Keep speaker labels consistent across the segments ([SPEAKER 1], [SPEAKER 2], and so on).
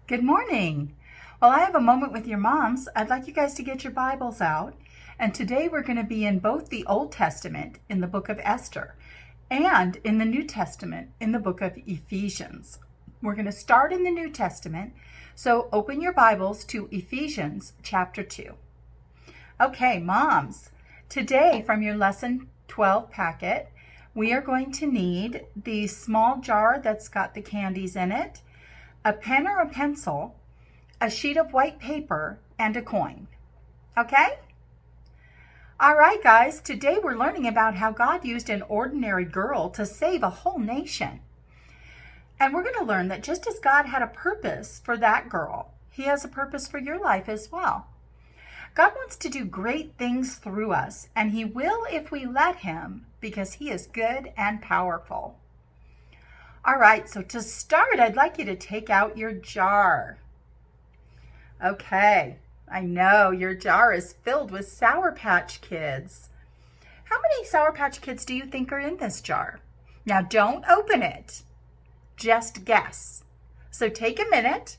[SPEAKER 1] Good morning. Well, I have a moment with your moms. I'd like you guys to get your Bibles out. And today we're going to be in both the Old Testament in the book of Esther and in the New Testament in the book of Ephesians. We're going to start in the New Testament, so open your Bibles to Ephesians chapter 2. Okay, moms, today from your lesson 12 packet, we are going to need the small jar that's got the candies in it, a pen or a pencil, a sheet of white paper, and a coin. Okay? All right, guys, today we're learning about how God used an ordinary girl to save a whole nation. And we're going to learn that just as God had a purpose for that girl, He has a purpose for your life as well. God wants to do great things through us, and He will if we let Him, because He is good and powerful. All right, so to start, I'd like you to take out your jar. Okay, I know your jar is filled with Sour Patch Kids. How many Sour Patch Kids do you think are in this jar? Now, don't open it. Just guess. So take a minute,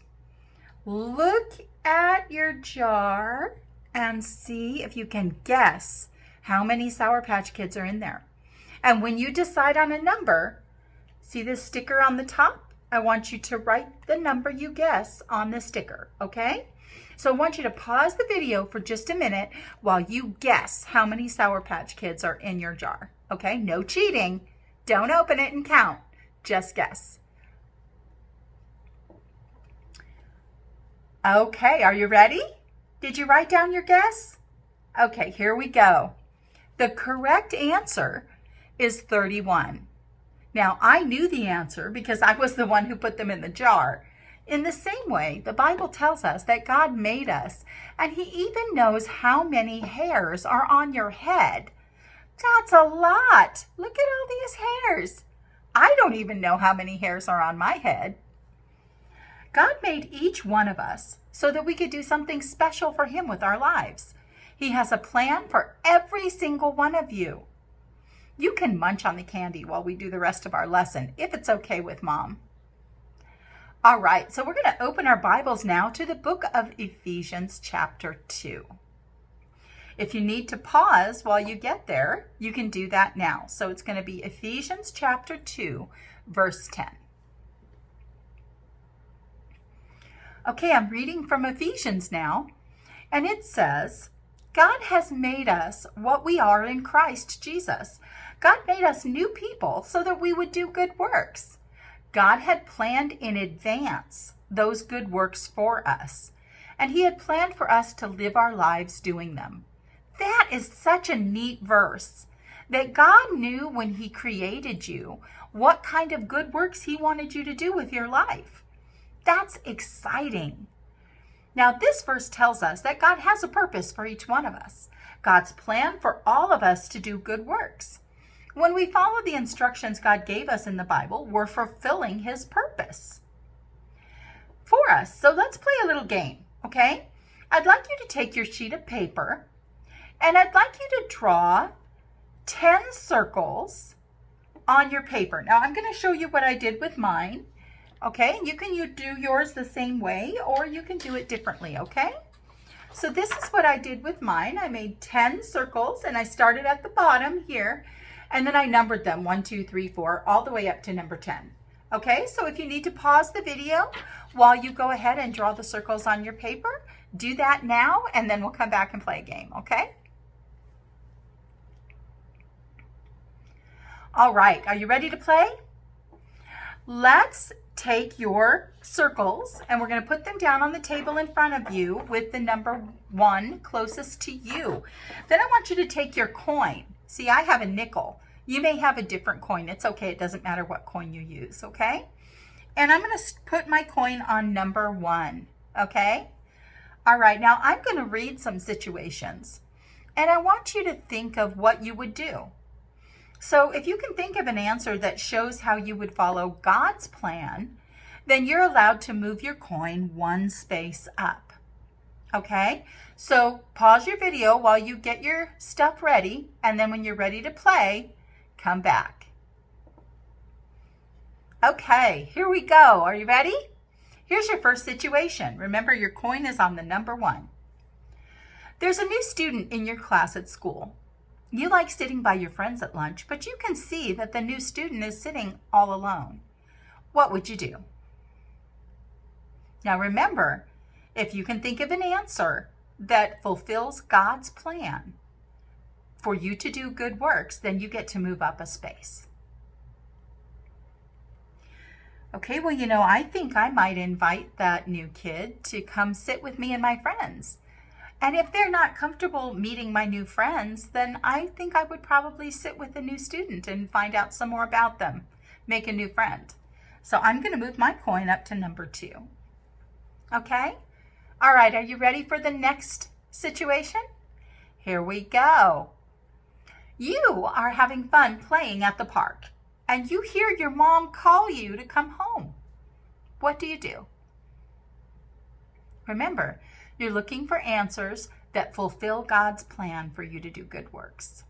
[SPEAKER 1] look at your jar, and see if you can guess how many Sour Patch Kids are in there. And when you decide on a number, see this sticker on the top? I want you to write the number you guess on the sticker, okay? So I want you to pause the video for just a minute while you guess how many Sour Patch Kids are in your jar, okay? No cheating. Don't open it and count. Just guess. Okay, are you ready? Did you write down your guess? Okay, here we go. The correct answer is 31. Now, I knew the answer because I was the one who put them in the jar. In the same way, the Bible tells us that God made us, and He even knows how many hairs are on your head. That's a lot. Look at all these hairs. I don't even know how many hairs are on my head. God made each one of us so that we could do something special for Him with our lives. He has a plan for every single one of you. You can munch on the candy while we do the rest of our lesson, if it's okay with Mom. All right, so we're going to open our Bibles now to the book of Ephesians chapter 2. If you need to pause while you get there, you can do that now. So it's going to be Ephesians chapter 2, verse 10. Okay, I'm reading from Ephesians now, and it says, God has made us what we are in Christ Jesus. God made us new people so that we would do good works. God had planned in advance those good works for us, and He had planned for us to live our lives doing them. That is such a neat verse, that God knew when He created you what kind of good works He wanted you to do with your life. That's exciting. Now, this verse tells us that God has a purpose for each one of us. God's plan for all of us to do good works. When we follow the instructions God gave us in the Bible, we're fulfilling His purpose for us. So let's play a little game, okay? I'd like you to take your sheet of paper, and I'd like you to draw 10 circles on your paper. Now, I'm going to show you what I did with mine. Okay, you can do yours the same way, or you can do it differently, okay? So this is what I did with mine. I made 10 circles, and I started at the bottom here, and then I numbered them 1, 2, 3, 4, all the way up to number 10. Okay, so if you need to pause the video while you go ahead and draw the circles on your paper, do that now, and then we'll come back and play a game, okay? All right, are you ready to play? Let's take your circles and we're going to put them down on the table in front of you with the number 1 closest to you. Then I want you to take your coin. See, I have a nickel. You may have a different coin. It's okay. It doesn't matter what coin you use, okay? And I'm going to put my coin on number 1, okay? All right, now I'm going to read some situations, and I want you to think of what you would do. So if you can think of an answer that shows how you would follow God's plan, then you're allowed to move your coin 1 space up. Okay? So pause your video while you get your stuff ready, and then when you're ready to play, come back. Okay, here we go. Are you ready? Here's your first situation. Remember, your coin is on the number 1. There's a new student in your class at school. You like sitting by your friends at lunch, but you can see that the new student is sitting all alone. What would you do? Now remember, if you can think of an answer that fulfills God's plan for you to do good works, then you get to move up a space. Okay, well, I think I might invite that new kid to come sit with me and my friends. And if they're not comfortable meeting my new friends, then I think I would probably sit with the new student and find out some more about them, make a new friend. So I'm going to move my coin up to number 2. Okay? All right, are you ready for the next situation? Here we go. You are having fun playing at the park, and you hear your mom call you to come home. What do you do? Remember, you're looking for answers that fulfill God's plan for you to do good works.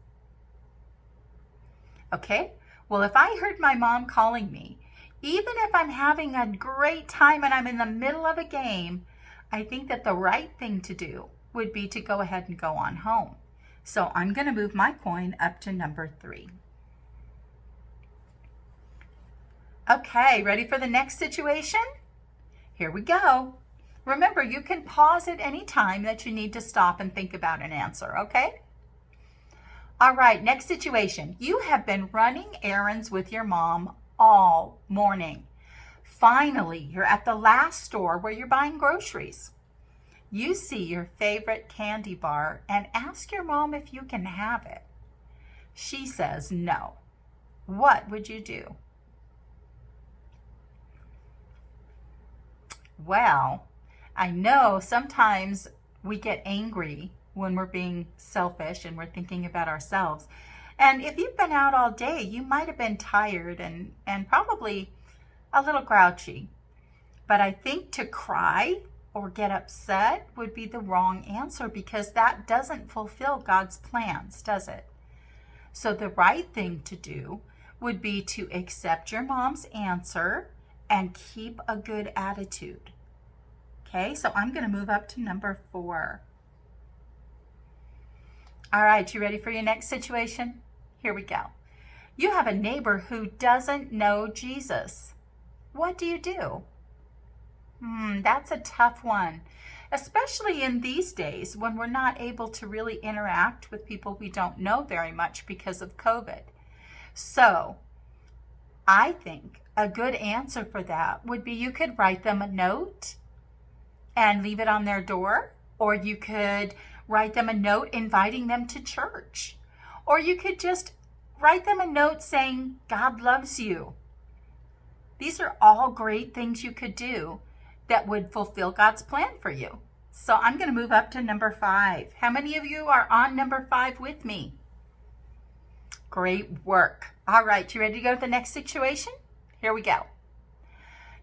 [SPEAKER 1] Okay? Well, if I heard my mom calling me, even if I'm having a great time and I'm in the middle of a game, I think that the right thing to do would be to go ahead and go on home. So I'm going to move my coin up to number 3. Okay, ready for the next situation? Here we go. Remember, you can pause at any time that you need to stop and think about an answer, okay? All right, next situation. You have been running errands with your mom all morning. Finally, you're at the last store where you're buying groceries. You see your favorite candy bar and ask your mom if you can have it. She says no. What would you do? Well, I know sometimes we get angry when we're being selfish and we're thinking about ourselves. And if you've been out all day, you might have been tired and probably a little grouchy. But I think to cry or get upset would be the wrong answer, because that doesn't fulfill God's plans, does it? So the right thing to do would be to accept your mom's answer and keep a good attitude. Okay, so I'm going to move up to number 4. All right, you ready for your next situation? Here we go. You have a neighbor who doesn't know Jesus. What do you do? That's a tough one, especially in these days when we're not able to really interact with people we don't know very much because of COVID. So I think a good answer for that would be you could write them a note and leave it on their door, or you could write them a note inviting them to church, or you could just write them a note saying, God loves you. These are all great things you could do that would fulfill God's plan for you. So I'm going to move up to number 5. How many of you are on number 5 with me? Great work. All right, you ready to go to the next situation? Here we go.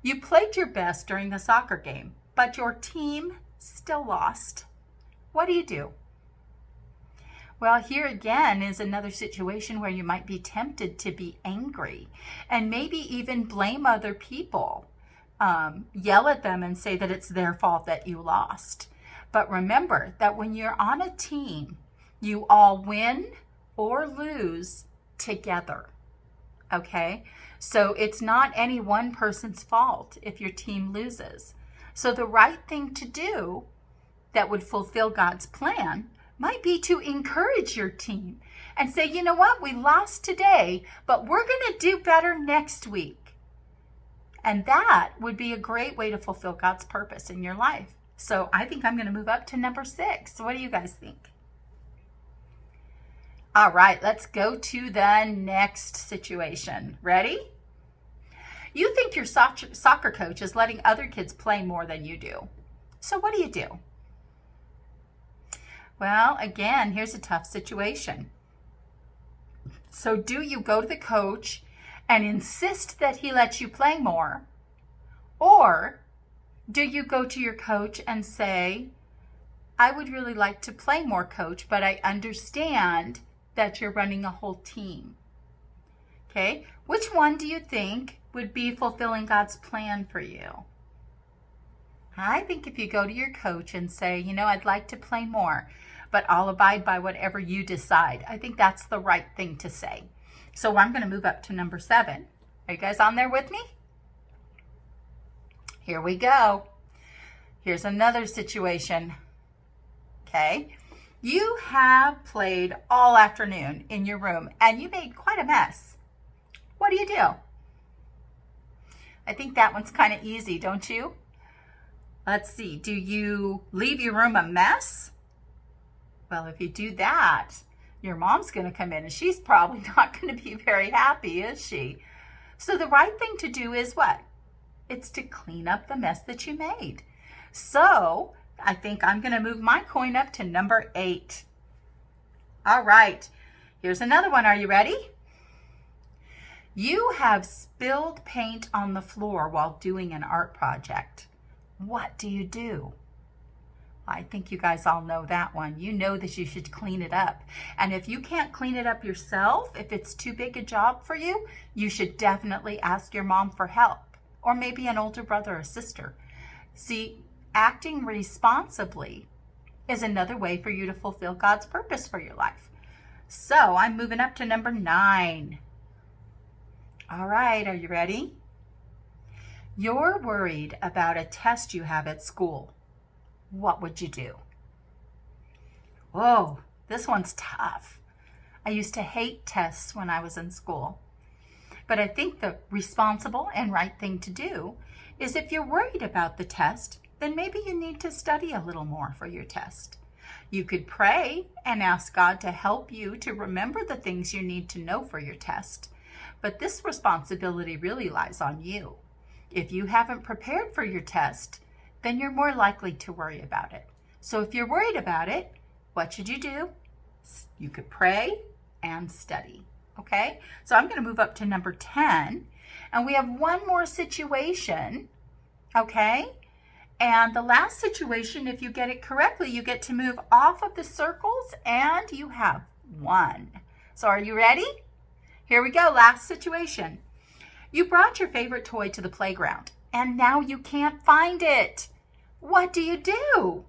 [SPEAKER 1] You played your best during the soccer game, but your team still lost. What do you do? Well, here again is another situation where you might be tempted to be angry and maybe even blame other people. Yell at them and say that it's their fault that you lost. But remember that when you're on a team, you all win or lose together. Okay? So it's not any one person's fault if your team loses. So the right thing to do that would fulfill God's plan might be to encourage your team and say, you know what, we lost today, but we're going to do better next week. And that would be a great way to fulfill God's purpose in your life. So I think I'm going to move up to number 6. What do you guys think? All right, let's go to the next situation. Ready? You think your soccer coach is letting other kids play more than you do. So what do? Well, again, here's a tough situation. So do you go to the coach and insist that he lets you play more? Or do you go to your coach and say, I would really like to play more, coach, but I understand that you're running a whole team. Okay, which one do you think would be fulfilling God's plan for you? I think if you go to your coach and say, I'd like to play more, but I'll abide by whatever you decide, I think that's the right thing to say. So I'm going to move up to number 7. Are you guys on there with me? Here we go. Here's another situation. Okay. You have played all afternoon in your room and you made quite a mess. What do you do? I think that one's kind of easy, don't you? Let's see. Do you leave your room a mess? Well, if you do that, your mom's going to come in and she's probably not going to be very happy, is she? So the right thing to do is what? It's to clean up the mess that you made. So I think I'm going to move my coin up to number 8. All right. Here's another one. Are you ready? You have spilled paint on the floor while doing an art project. What do you do? I think you guys all know that one. You know that you should clean it up. And if you can't clean it up yourself, if it's too big a job for you, you should definitely ask your mom for help, or maybe an older brother or sister. See, acting responsibly is another way for you to fulfill God's purpose for your life. So I'm moving up to number 9. All right, are you ready? You're worried about a test you have at school. What would you do? Whoa, this one's tough. I used to hate tests when I was in school. But I think the responsible and right thing to do is, if you're worried about the test, then maybe you need to study a little more for your test. You could pray and ask God to help you to remember the things you need to know for your test. But this responsibility really lies on you. If you haven't prepared for your test, then you're more likely to worry about it. So if you're worried about it, what should you do? You could pray and study. Okay, so I'm going to move up to number 10, and we have one more situation. Okay, and the last situation, if you get it correctly, you get to move off of the circles and you have 1. So are you ready? Here we go. Last situation. You brought your favorite toy to the playground and now you can't find it. What do you do?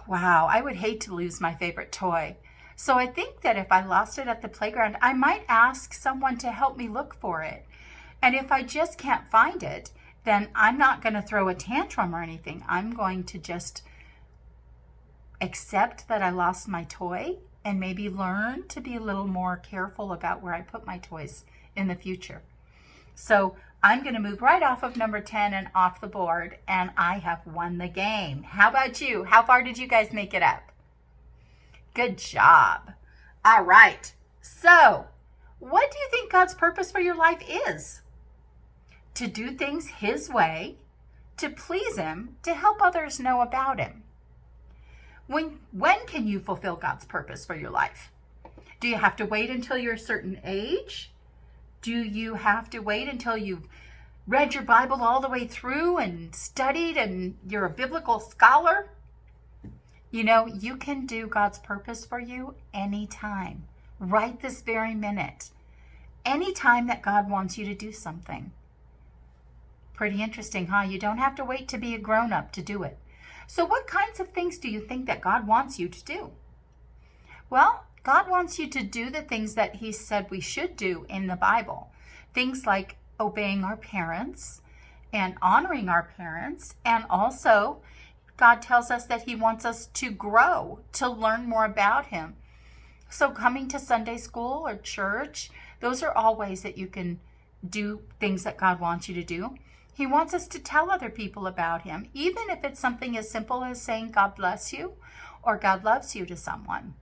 [SPEAKER 1] Wow, I would hate to lose my favorite toy. So I think that if I lost it at the playground, I might ask someone to help me look for it. And if I just can't find it, then I'm not going to throw a tantrum or anything. I'm going to just accept that I lost my toy and maybe learn to be a little more careful about where I put my toys in the future. So I'm going to move right off of number 10 and off the board, and I have won the game. How about you? How far did you guys make it up? Good job. All right. So what do you think God's purpose for your life is? To do things His way, to please Him, to help others know about Him. When can you fulfill God's purpose for your life? Do you have to wait until you're a certain age? Do you have to wait until you've read your Bible all the way through and studied and you're a biblical scholar? You know, you can do God's purpose for you anytime, right this very minute. Anytime that God wants you to do something. Pretty interesting, huh? You don't have to wait to be a grown-up to do it. So what kinds of things do you think that God wants you to do? Well, God wants you to do the things that He said we should do in the Bible. Things like obeying our parents and honoring our parents. And also, God tells us that He wants us to grow, to learn more about Him. So coming to Sunday school or church, those are all ways that you can do things that God wants you to do. He wants us to tell other people about Him, even if it's something as simple as saying God bless you or God loves you to someone.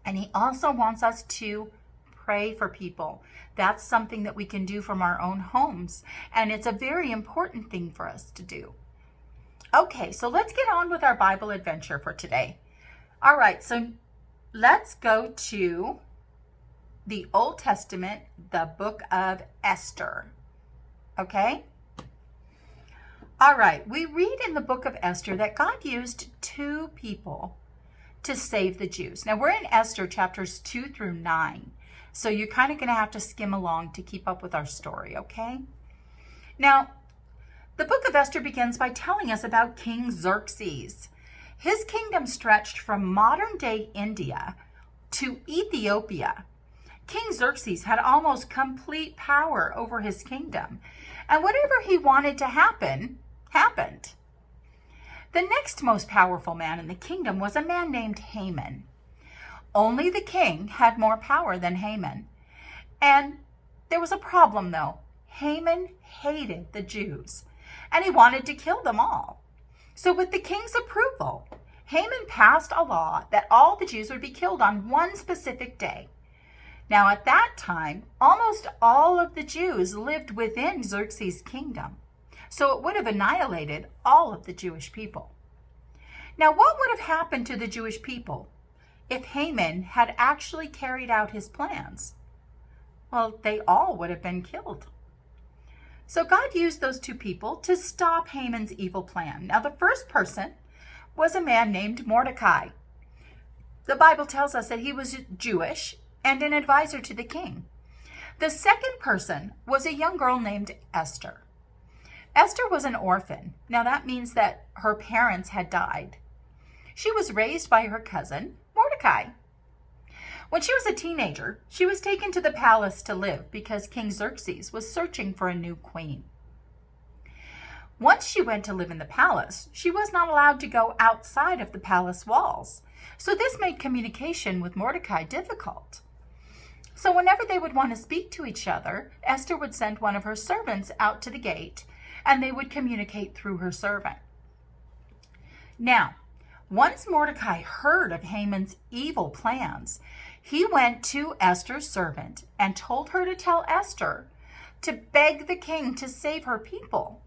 [SPEAKER 1] And He also wants us to pray for people. That's something that we can do from our own homes. And it's a very important thing for us to do. Okay, so let's get on with our Bible adventure for today. All right, so let's go to the Old Testament, the book of Esther. Okay? All right, we read in the book of Esther that God used 2 people to save the Jews. Now, we're in Esther chapters 2 through 9, so you're kind of going to have to skim along to keep up with our story, okay? Now, The book of Esther begins by telling us about King Xerxes. His kingdom stretched from modern-day India to Ethiopia. King Xerxes had almost complete power over his kingdom, and whatever he wanted to happen, happened. The next most powerful man in the kingdom was a man named Haman. Only the king had more power than Haman. And there was a problem, though. Haman hated the Jews, and he wanted to kill them all. So with the king's approval, Haman passed a law that all the Jews would be killed on one specific day. Now at that time, almost all of the Jews lived within Xerxes' kingdom, so it would have annihilated all of the Jewish people. Now what would have happened to the Jewish people if Haman had actually carried out his plans? Well, they all would have been killed. So God used those two people to stop Haman's evil plan. Now the first person was a man named Mordecai. The Bible tells us that he was Jewish and an advisor to the king. The second person was a young girl named Esther. Esther was an orphan. Now that means that her parents had died. She was raised by her cousin, Mordecai. When she was a teenager, she was taken to the palace to live because King Xerxes was searching for a new queen. Once she went to live in the palace, she was not allowed to go outside of the palace walls. So this made communication with Mordecai difficult. So whenever they would want to speak to each other, Esther would send one of her servants out to the gate, and they would communicate through her servant. Now, once Mordecai heard of Haman's evil plans, he went to Esther's servant and told her to tell Esther to beg the king to save her people.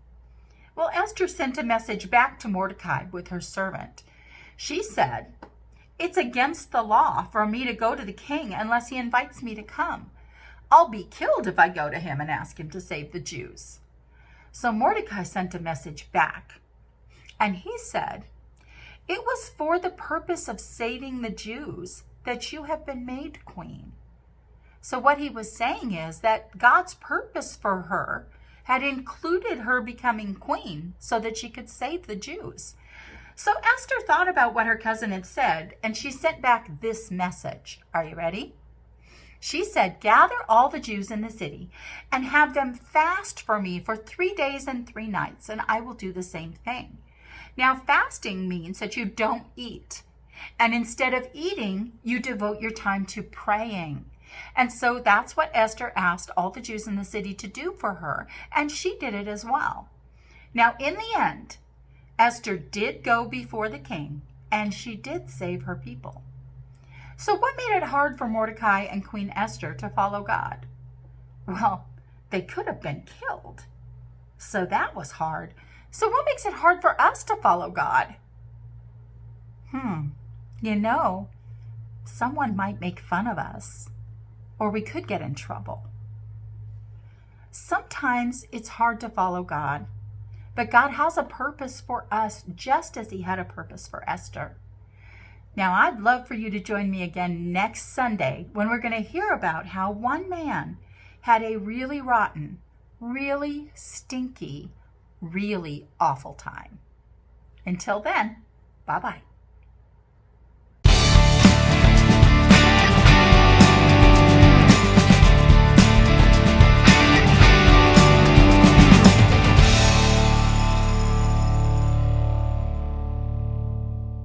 [SPEAKER 1] Well, Esther sent a message back to Mordecai with her servant. She said, "It's against the law for me to go to the king unless he invites me to come. I'll be killed if I go to him and ask him to save the Jews." So Mordecai sent a message back, and he said, "It was for the purpose of saving the Jews that you have been made queen." So what he was saying is that God's purpose for her had included her becoming queen so that she could save the Jews. So Esther thought about what her cousin had said, and she sent back this message. Are you ready? She said, "Gather all the Jews in the city and have them fast for me for 3 days and 3 nights, and I will do the same thing." Now, fasting means that you don't eat. And instead of eating, you devote your time to praying. And so that's what Esther asked all the Jews in the city to do for her, and she did it as well. Now, in the end, Esther did go before the king, and she did save her people. So what made it hard for Mordecai and Queen Esther to follow God? Well, they could have been killed. So that was hard. So what makes it hard for us to follow God? Someone might make fun of us, or we could get in trouble. Sometimes it's hard to follow God, but God has a purpose for us just as he had a purpose for Esther. Now, I'd love for you to join me again next Sunday when we're going to hear about how one man had a really rotten, really stinky, really awful time. Until then, bye-bye.